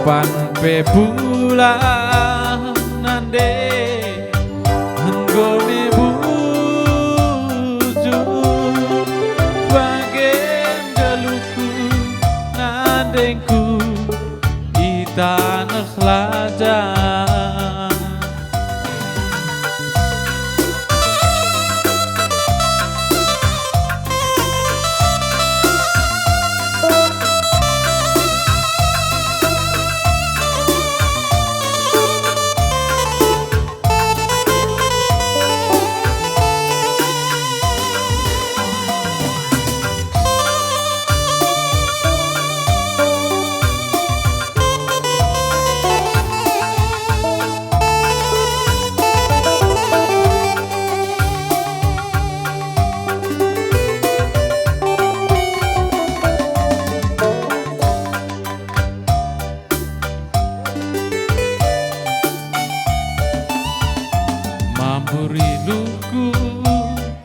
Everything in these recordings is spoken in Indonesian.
Berpanpe bulan nande Enggone buju Bagen geluku nandengku Di tanah ladang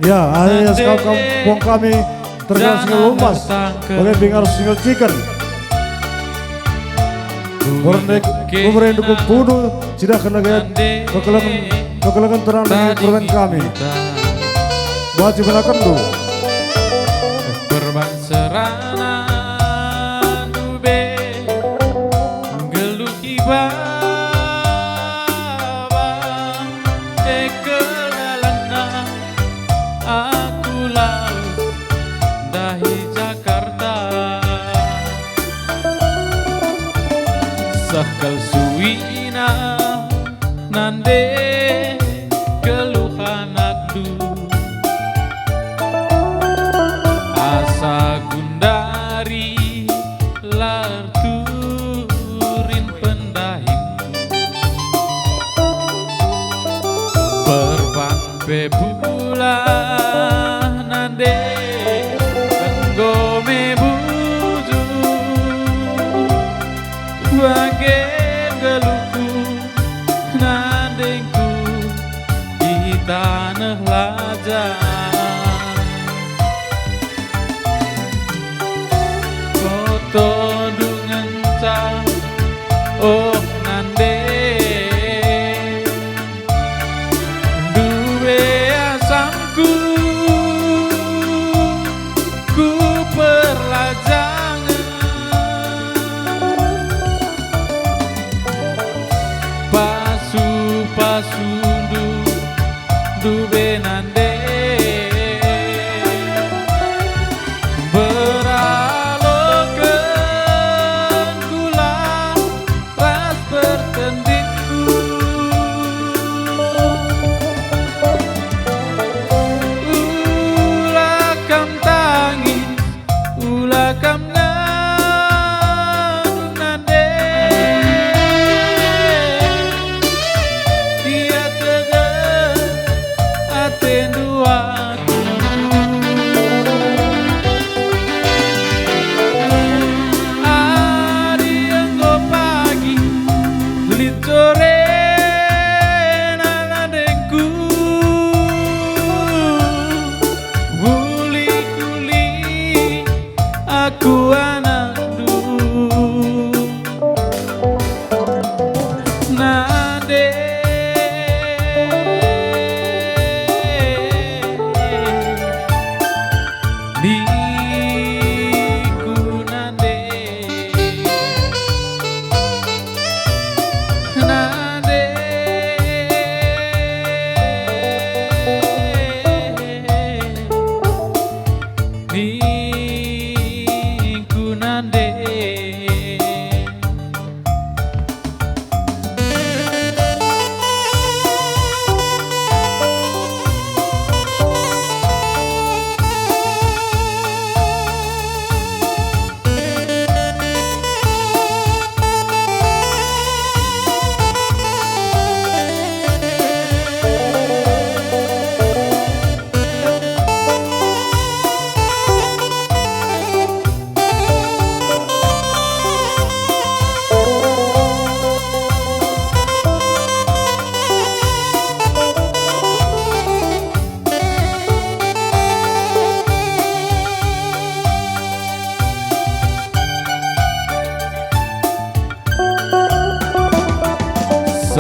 Ya, akhirnya kampung kami terkenal single lumas oleh Bingar Single Chicken. Pemerintah dukung bunuh tidak kekelangan terang dengan permen kami. Wajib menakan dulu. Berbanserana dube geluk iba aku lalu dahi Jakarta sakal suwina nande keluhan akdu asa gundari larturin pendahinku berpanpe bulan nande enggome buju bagen geluku nandengku di tanah lajang foto dengan cah oh nande duwe asamku ku perlajangan pasu duwe nande beralokan kula ras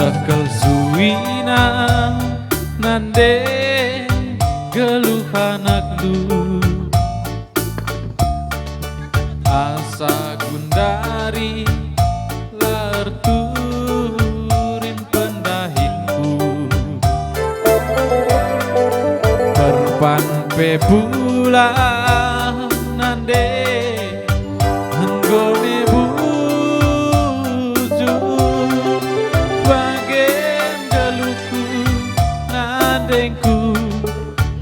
Sekel suwina nande geluh anakku asa gundari larturin pendahinku perpan pebulan nande enggone buju bagian geluhku nandengku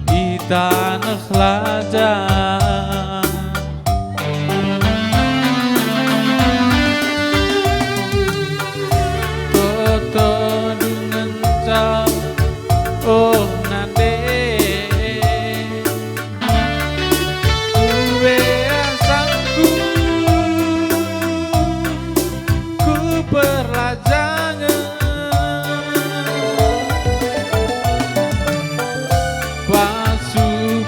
di tanah lajang toto dengan cau oh nande duwe asangku ku perlajangan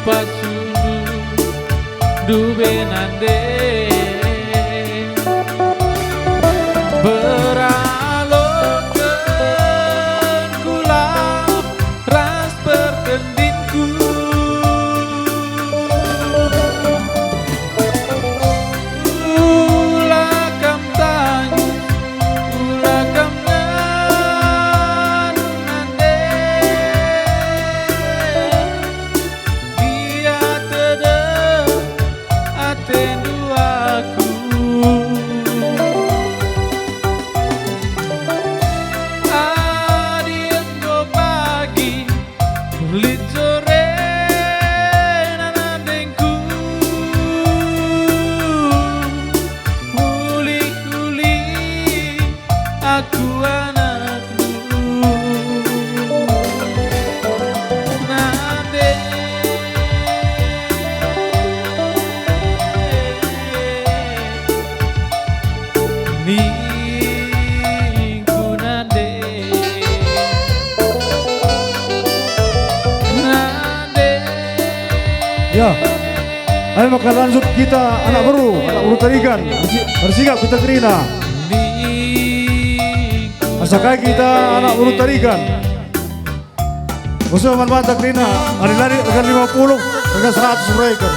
pasu duwe nande beralokan kula ras berkendinku ulakam tanya ulakam nande dia tedek atendu aku adien go pagi kulit sore nanandengku uli-uli aku anakmu nande ningku nande nande Ya, ayo maka lanjut kita anak baru tarikan. Bersikap kita terina. Asakai kita anak baru tarikan. Usaha manfaat terina. Lari-lari harga 50, harga 100 mereka.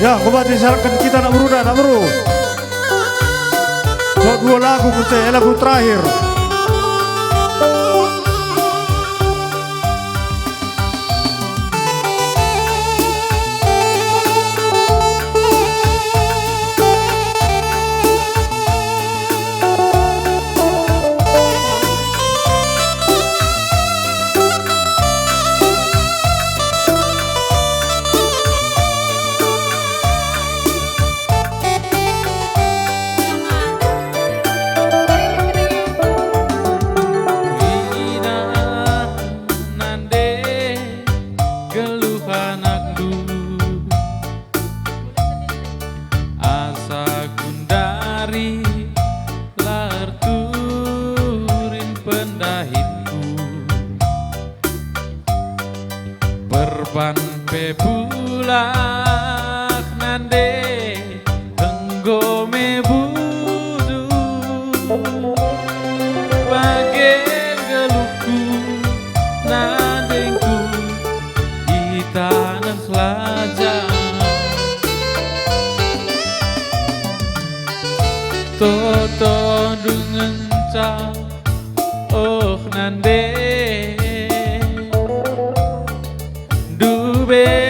Ya, kembali disarankan kita anak bro. So, 2 lagu kunci, lagu terakhir. Perpan pebulak nande enggome budu bagian geluhku nandengku di tanah lajang toto dengan cau oh nande dube